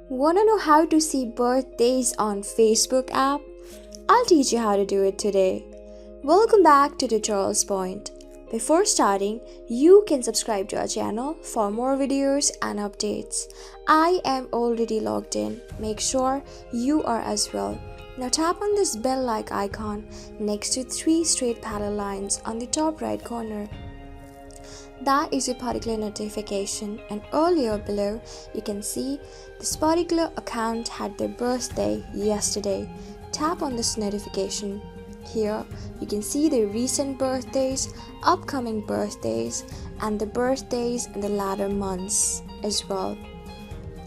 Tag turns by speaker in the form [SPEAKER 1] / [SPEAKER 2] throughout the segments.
[SPEAKER 1] Wanna know how to see birthdays on Facebook app? I'll teach you how to do it today. Welcome back to Tutorials Point. Before starting, you can subscribe to our channel for more videos and updates. I am already logged in. Make sure you are as well. Now tap on this bell-like icon next to 3 straight parallel lines on the top right corner. That is a particular notification, and earlier below you can see this particular account had their birthday yesterday. Tap on this notification. Here you can see the recent birthdays, upcoming birthdays, and the birthdays in the latter months as well.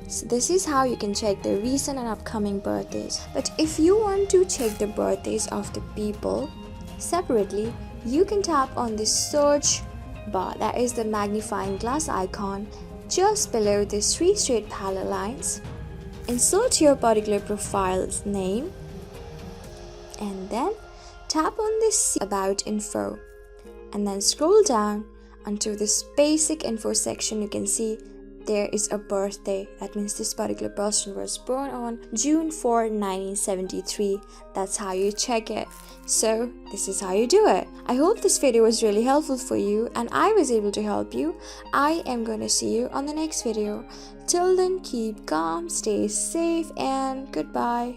[SPEAKER 1] So this is how you can check the recent and upcoming birthdays. But if you want to check the birthdays of the people separately, you can tap on this search bar, that is the magnifying glass icon just below these 3 straight parallel lines. Insert your particular profile's name and then tap on this about info and then scroll down until this basic info section. You can see there is a birthday. That means this particular person was born on June 4, 1973. That's how you check it. So this is how you do it. I hope this video was really helpful for you and I was able to help you. I am going to see you on the next video. Till then, keep calm, stay safe, and goodbye.